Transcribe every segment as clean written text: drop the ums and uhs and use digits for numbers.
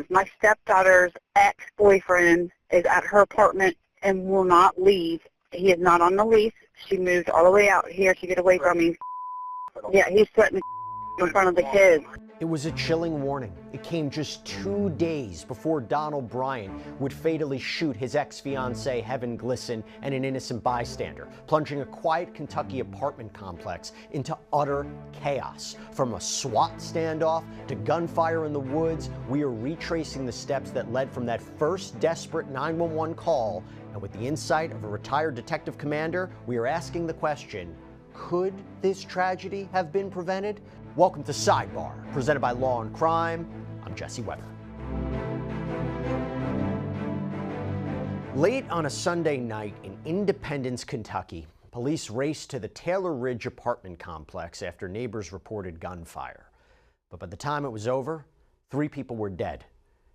My stepdaughter's ex-boyfriend is at her apartment and will not leave. He is not on the lease. She moved all the way out here to get away from me. Yeah, he's sweating in front of the kids. It was a chilling warning. It came just 2 days before Donald Bryant would fatally shoot his ex-fiancée, Heaven Glisson, and an innocent bystander, plunging a quiet Kentucky apartment complex into utter chaos. From a SWAT standoff to gunfire in the woods, we are retracing the steps that led from that first desperate 911 call, and with the insight of a retired detective commander, we are asking the question, could this tragedy have been prevented? Welcome to Sidebar, presented by Law and Crime. I'm Jesse Weber. Late on a Sunday night in Independence, Kentucky, police raced to the Taylor Ridge apartment complex after neighbors reported gunfire. But by the time it was over, 3 people were dead,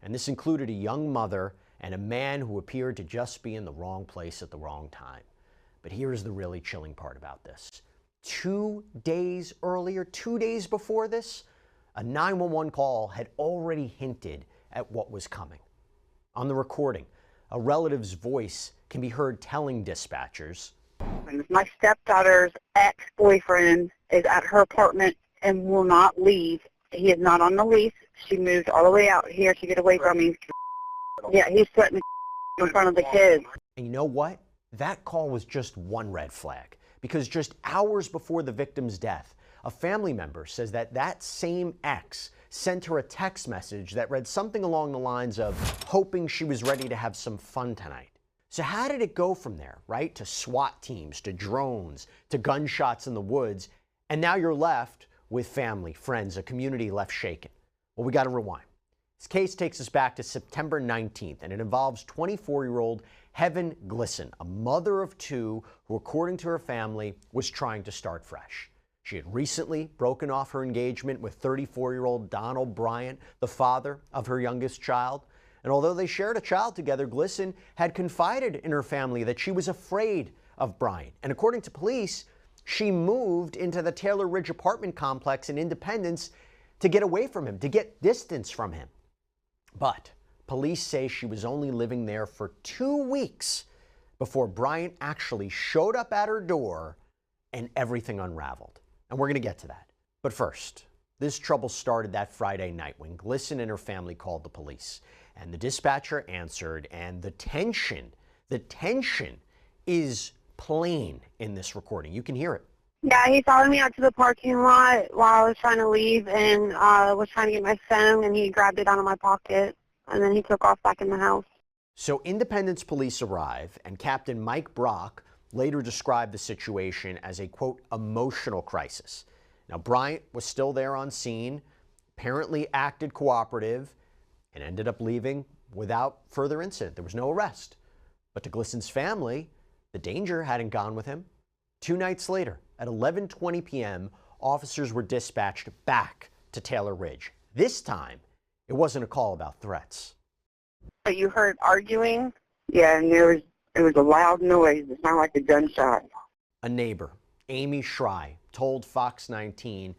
and this included a young mother and a man who appeared to just be in the wrong place at the wrong time. But here's the really chilling part about this. 2 days earlier, 2 days before this, a 911 call had already hinted at what was coming. On the recording, a relative's voice can be heard telling dispatchers, My stepdaughter's ex-boyfriend is at her apartment and will not leave. He is not on the lease. She moved all the way out here to get away from me. Yeah, he's sweating in front of the kids. And you know what? That call was just one red flag. Because just hours before the victim's death, a family member says that that same ex sent her a text message that read something along the lines of hoping she was ready to have some fun tonight. So how did it go from there, right? To SWAT teams, to drones, to gunshots in the woods, and now you're left with family, friends, a community left shaken. Well, we got to rewind. This case takes us back to September 19th, and it involves 24-year-old Heaven Glisson, a mother of 2 who, according to her family, was trying to start fresh. She had recently broken off her engagement with 34-year-old Donald Bryant, the father of her youngest child. And although they shared a child together, Glisson had confided in her family that she was afraid of Bryant. And according to police, she moved into the Taylor Ridge apartment complex in Independence to get away from him, to get distance from him. But police say she was only living there for 2 weeks before Bryant actually showed up at her door and everything unraveled. And we're going to get to that. But first, this trouble started that Friday night when Glisson and her family called the police. And the dispatcher answered, and the tension is plain in this recording. You can hear it. Yeah, he followed me out to the parking lot while I was trying to leave and was trying to get my phone, and he grabbed it out of my pocket, and then he took off back in the house. So Independence police arrive, and Captain Mike Brock later described the situation as a, quote, emotional crisis. Now, Bryant was still there on scene, apparently acted cooperative, and ended up leaving without further incident. There was no arrest. But to Glisson's family, the danger hadn't gone with him. 2 nights later, at 11:20 p.m., officers were dispatched back to Taylor Ridge. This time, it wasn't a call about threats. You heard arguing? Yeah, and it was a loud noise. It sounded like a gunshot. A neighbor, Amy Schrei, told Fox 19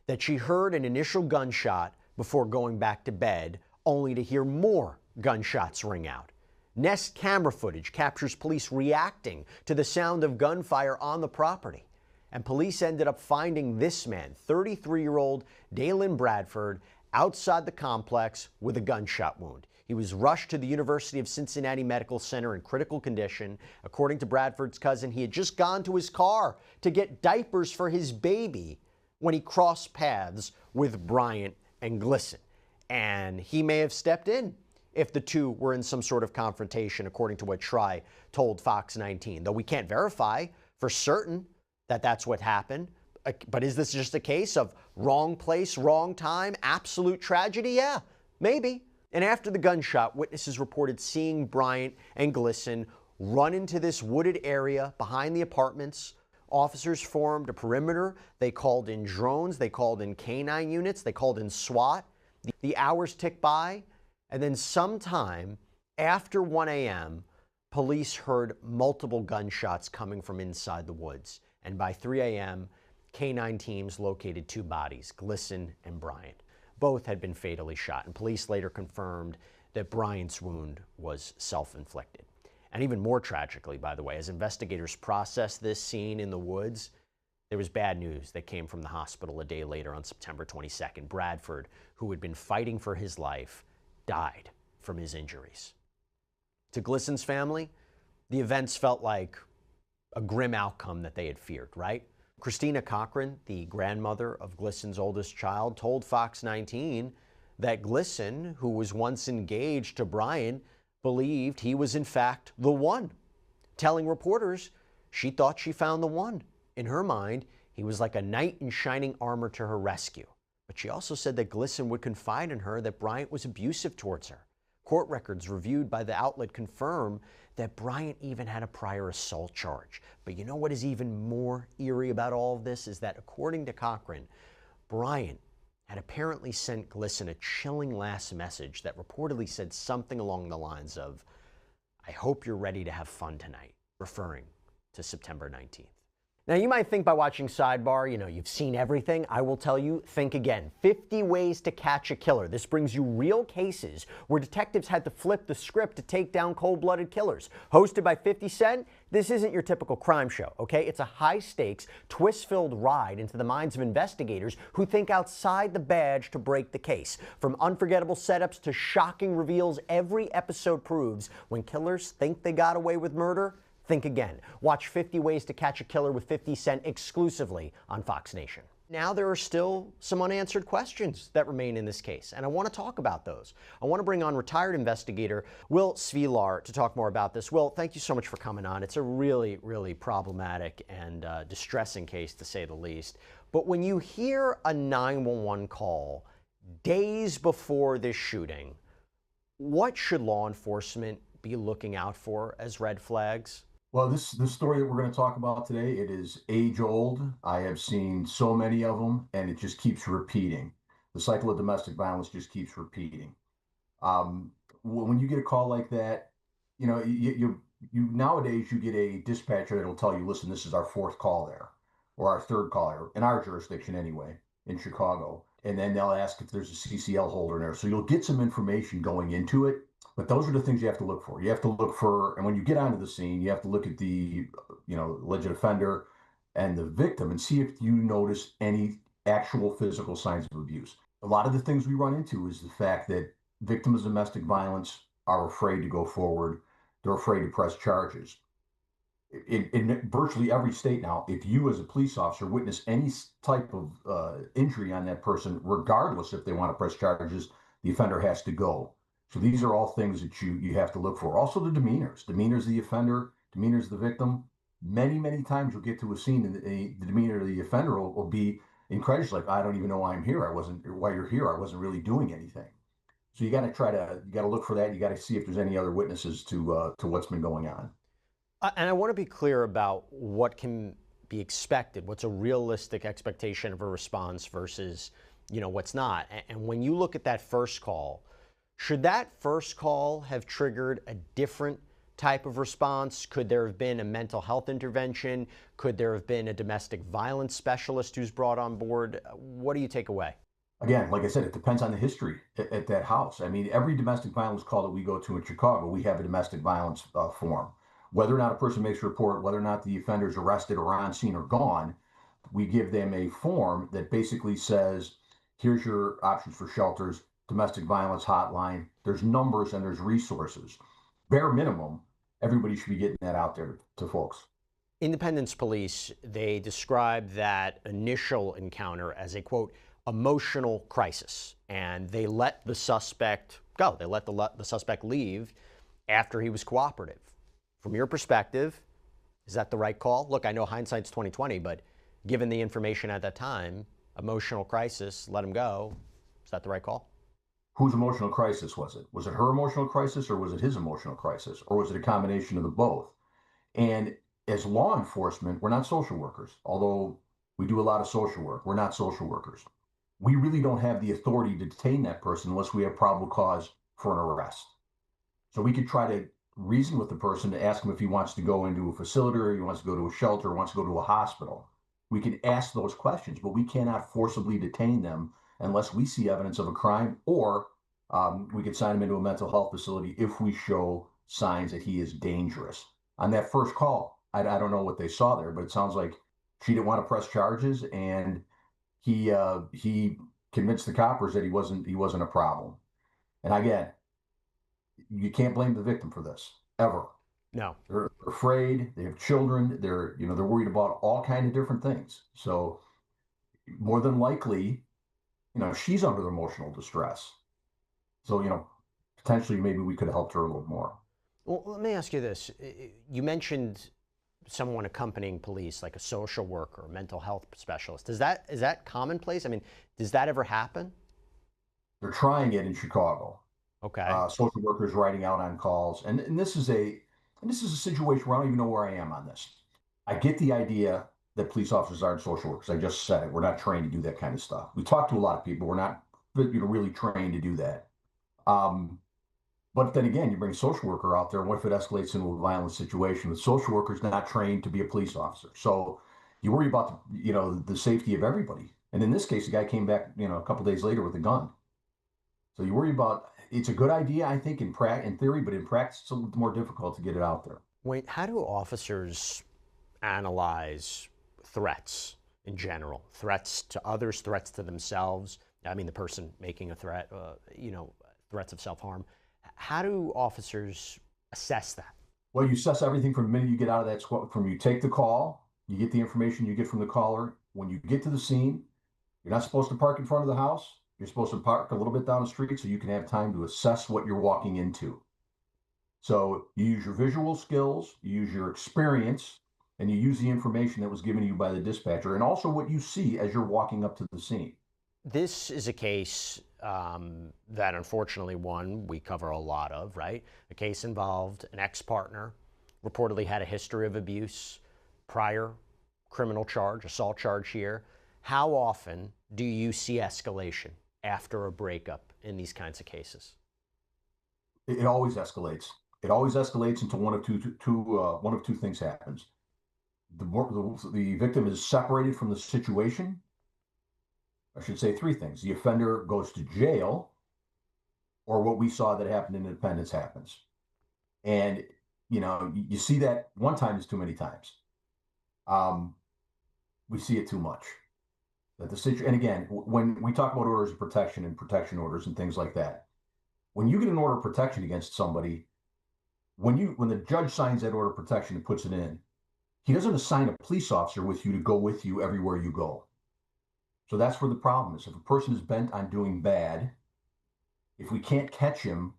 that she heard an initial gunshot before going back to bed, only to hear more gunshots ring out. Nest camera footage captures police reacting to the sound of gunfire on the property. And police ended up finding this man, 33-year-old Dalen Bradford, outside the complex with a gunshot wound. He was rushed to the University of Cincinnati Medical Center in critical condition. According to Bradford's cousin, he had just gone to his car to get diapers for his baby when he crossed paths with Bryant and Glisson. And he may have stepped in if the two were in some sort of confrontation, according to what Schrei told Fox 19. Though we can't verify for certain that that's what happened. But is this just a case of wrong place, wrong time, absolute tragedy? Yeah, maybe. And after the gunshot, witnesses reported seeing Bryant and Glisson run into this wooded area behind the apartments. Officers formed a perimeter. They called in drones. They called in K-9 units. They called in SWAT. The hours ticked by. And then sometime after 1 a.m., police heard multiple gunshots coming from inside the woods. And by 3 a.m., K-9 teams located 2 bodies, Glisson and Bryant. Both had been fatally shot, and police later confirmed that Bryant's wound was self-inflicted. And even more tragically, by the way, as investigators processed this scene in the woods, there was bad news that came from the hospital a day later on September 22nd. Bradford, who had been fighting for his life, died from his injuries. To Glisson's family, the events felt like a grim outcome that they had feared, right? Christina Cochran, the grandmother of Glisson's oldest child, told Fox 19 that Glisson, who was once engaged to Bryant, believed he was in fact the one, telling reporters she thought she found the one. In her mind, he was like a knight in shining armor to her rescue. But she also said that Glisson would confide in her that Bryant was abusive towards her. Court records reviewed by the outlet confirm that Bryant even had a prior assault charge. But you know what is even more eerie about all of this is that, according to Cochran, Bryant had apparently sent Glisson a chilling last message that reportedly said something along the lines of, "I hope you're ready to have fun tonight," referring to September 19th. Now, you might think by watching Sidebar, you've seen everything. I will tell you, think again. 50 Ways to Catch a Killer. This brings you real cases where detectives had to flip the script to take down cold-blooded killers. Hosted by 50 Cent, this isn't your typical crime show, okay? It's a high-stakes, twist-filled ride into the minds of investigators who think outside the badge to break the case. From unforgettable setups to shocking reveals, every episode proves when killers think they got away with murder, think again. Watch 50 Ways to Catch a Killer with 50 Cent exclusively on Fox Nation. Now there are still some unanswered questions that remain in this case, and I want to talk about those. I want to bring on retired investigator Will Svilar to talk more about this. Will, thank you so much for coming on. It's a really, really problematic and distressing case, to say the least. But when you hear a 911 call days before this shooting, what should law enforcement be looking out for as red flags? Well, this story that we're going to talk about today, it is age old. I have seen so many of them, and it just keeps repeating. The cycle of domestic violence just keeps repeating. When you get a call like that, you nowadays you get a dispatcher that'll tell you, listen, this is our fourth call there, or our third call there, in our jurisdiction anyway, in Chicago. And then they'll ask if there's a CCL holder in there. So you'll get some information going into it. But those are the things you have to look for. You have to look for, and when you get onto the scene, you have to look at the, alleged offender and the victim and see if you notice any actual physical signs of abuse. A lot of the things we run into is the fact that victims of domestic violence are afraid to go forward. They're afraid to press charges. In virtually every state now, if you as a police officer witness any type of injury on that person, regardless if they want to press charges, the offender has to go. So these are all things that you have to look for. Also the demeanors of the offender, demeanors of the victim. Many, many times you'll get to a scene and the demeanor of the offender will be incredulous, like, I don't even know why I'm here. Why you're here. I wasn't really doing anything. So you got to look for that. You got to see if there's any other witnesses to what's been going on. And I want to be clear about what can be expected. What's a realistic expectation of a response versus, what's not. And when you look at that first call, should that first call have triggered a different type of response? Could there have been a mental health intervention? Could there have been a domestic violence specialist who's brought on board? What do you take away? Again, like I said, it depends on the history at that house. I mean, every domestic violence call that we go to in Chicago, we have a domestic violence form. Whether or not a person makes a report, whether or not the offender is arrested or on scene or gone, we give them a form that basically says, here's your options for shelters, domestic violence hotline. There's numbers and there's resources. Bare minimum, everybody should be getting that out there to folks. Independence Police, they describe that initial encounter as a, quote, emotional crisis. And they let the suspect go. They let the suspect leave after he was cooperative. From your perspective, is that the right call? Look, I know hindsight's 20/20, but given the information at that time, emotional crisis, let him go. Is that the right call? Whose emotional crisis was it? Was it her emotional crisis or was it his emotional crisis? Or was it a combination of the both? And as law enforcement, we're not social workers. Although we do a lot of social work, we're not social workers. We really don't have the authority to detain that person unless we have probable cause for an arrest. So we could try to reason with the person to ask him if he wants to go into a facility or he wants to go to a shelter or wants to go to a hospital. We can ask those questions, but we cannot forcibly detain them unless we see evidence of a crime, or we could sign him into a mental health facility if we show signs that he is dangerous. On that first call, I don't know what they saw there, but it sounds like she didn't want to press charges, and he convinced the coppers that he wasn't a problem. And again, you can't blame the victim for this ever. No. They're afraid. They have children. They're worried about all kind of different things. So more than likely, she's under emotional distress. So potentially maybe we could have helped her a little more. Well, let me ask you this. You mentioned someone accompanying police, like a social worker, a mental health specialist. Is that commonplace? I mean, does that ever happen? They're trying it in Chicago. Okay. Social workers writing out on calls, and this is a situation where I don't even know where I am on this. I get the idea that police officers aren't social workers. I just said it. We're not trained to do that kind of stuff. We talk to a lot of people. We're not really trained to do that. But then again, you bring a social worker out there. What if it escalates into a violent situation? The social worker's not trained to be a police officer. So you worry about the safety of everybody. And in this case, the guy came back a couple days later with a gun. So you worry about. It's a good idea, I think, in theory, but in practice, it's a little more difficult to get it out there. Wait, how do officers analyze threats in general? Threats to others, threats to themselves? I mean, the person making a threat, threats of self-harm. How do officers assess that? Well, you assess everything from the minute you get out of that squad, from you take the call, you get the information you get from the caller. When you get to the scene, you're not supposed to park in front of the house. You're supposed to park a little bit down the street so you can have time to assess what you're walking into. So you use your visual skills, you use your experience, and you use the information that was given to you by the dispatcher, and also what you see as you're walking up to the scene. This is a case that unfortunately we cover a lot of, right? A case involved an ex-partner, reportedly had a history of abuse, prior criminal charge, assault charge here. How often do you see escalation after a breakup in these kinds of cases? It always escalates. It always escalates until one of two things happens. The victim is separated from the situation. I should say three things. The offender goes to jail, or what we saw that happened in Independence happens. And, you see that one time is too many times. We see it too much. And again, when we talk about orders of protection and protection orders and things like that, when you get an order of protection against somebody, when the judge signs that order of protection and puts it in, he doesn't assign a police officer with you to go with you everywhere you go. So that's where the problem is. If a person is bent on doing bad, if we can't catch him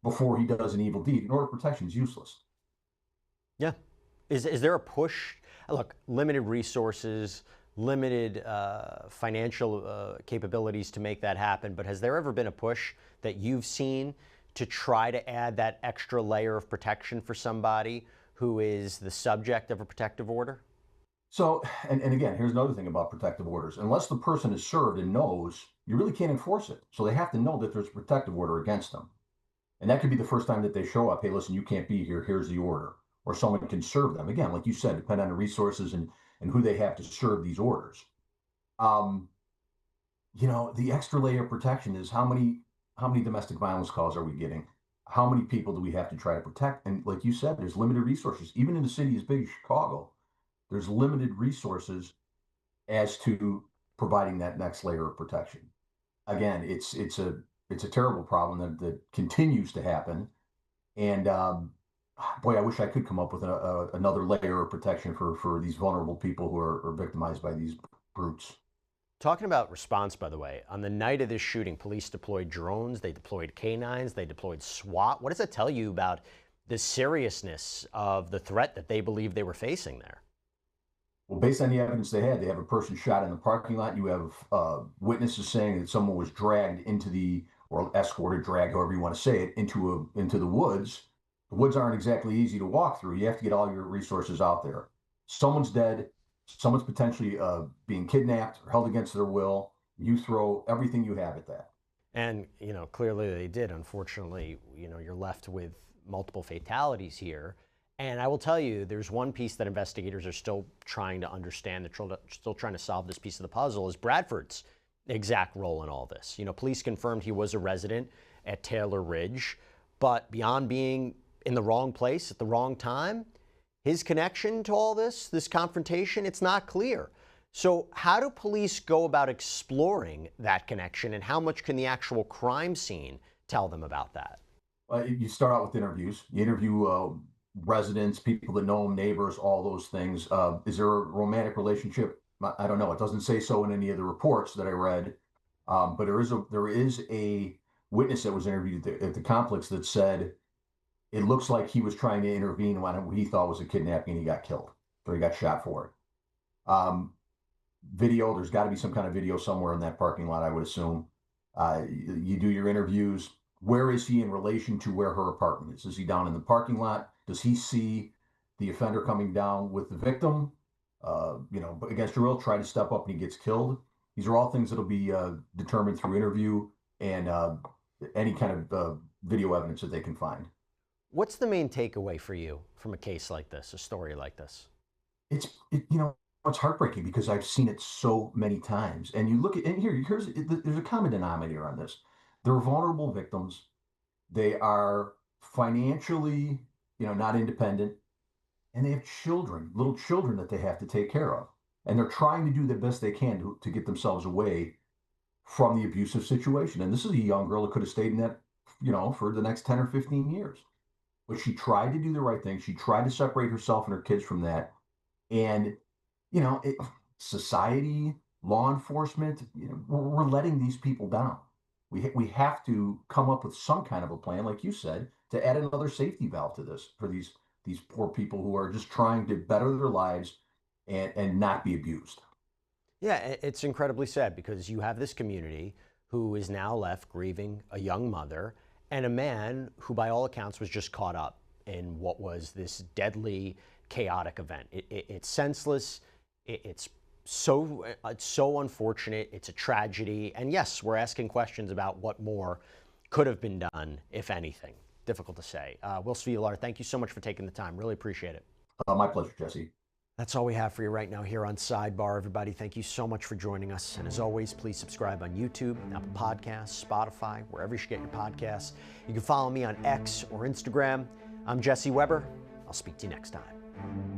before he does an evil deed, an order of protection is useless. Yeah. Is there a push? Look, limited resources, limited financial capabilities to make that happen, but has there ever been a push that you've seen to try to add that extra layer of protection for somebody who is the subject of a protective order? So, and again, here's another thing about protective orders. Unless the person is served and knows, you really can't enforce it. So they have to know that there's a protective order against them. And that could be the first time that they show up. Hey, listen, you can't be here. Here's the order. Or someone can serve them. Again, like you said, depend on the resources and who they have to serve these orders. The extra layer of protection is how many domestic violence calls are we getting? How many people do we have to try to protect? And like you said, there's limited resources. Even in a city as big as Chicago, there's limited resources as to providing that next layer of protection. Again, it's a terrible problem that continues to happen. And boy, I wish I could come up with another layer of protection for these vulnerable people who are victimized by these brutes. Talking about response, by the way, on the night of this shooting, police deployed drones, they deployed canines, they deployed SWAT. What does that tell you about the seriousness of the threat that they believed they were facing there? Well, based on the evidence they have a person shot in the parking lot. You have witnesses saying that someone was dragged or escorted, dragged, however you want to say it, into the woods. The woods aren't exactly easy to walk through. You have to get all your resources out there. Someone's dead. Someone's potentially being kidnapped or held against their will. You throw everything you have at that. And, clearly they did. Unfortunately, you're left with multiple fatalities here. And I will tell you, there's one piece that investigators are still trying to understand, they're still trying to solve this piece of the puzzle, is Bradford's exact role in all this. You know, police confirmed he was a resident at Taylor Ridge, but beyond being in the wrong place at the wrong time, his connection to all this confrontation, it's not clear. So how do police go about exploring that connection, and how much can the actual crime scene tell them about that? You start out with interviews. You interview residents, people that know them, neighbors, all those things. Is there a romantic relationship? I don't know. It doesn't say so in any of the reports that I read, but there is a witness that was interviewed at the complex that said it looks like he was trying to intervene when he thought was a kidnapping and he got killed, or he got shot for it. Video, there's got to be some kind of video somewhere in that parking lot, I would assume. You do your interviews. Where is he in relation to where her apartment is? Is he down in the parking lot? Does he see the offender coming down with the victim? Against your will, try to step up and he gets killed. These are all things that'll be determined through interview and any kind of video evidence that they can find. What's the main takeaway for you from a case like this, a story like this? It's heartbreaking because I've seen it so many times. And you look at, and there's a common denominator on this. They're vulnerable victims. They are financially, not independent, and they have children, little children that they have to take care of. And they're trying to do the best they can to get themselves away from the abusive situation. And this is a young girl that could have stayed in that, for the next 10 or 15 years. But she tried to do the right thing. She tried to separate herself and her kids from that. And, society, law enforcement, we're letting these people down. We have to come up with some kind of a plan, like you said, to add another safety valve to this for these poor people who are just trying to better their lives and not be abused. Yeah, it's incredibly sad because you have this community who is now left grieving a young mother and a man who, by all accounts, was just caught up in what was this deadly, chaotic event. It's senseless. It's so unfortunate. It's a tragedy. And yes, we're asking questions about what more could have been done, if anything. Difficult to say. Will Svilar, thank you so much for taking the time. Really appreciate it. My pleasure, Jesse. That's all we have for you right now here on Sidebar, everybody. Thank you so much for joining us. And as always, please subscribe on YouTube, Apple Podcasts, Spotify, wherever you should get your podcasts. You can follow me on X or Instagram. I'm Jesse Weber. I'll speak to you next time.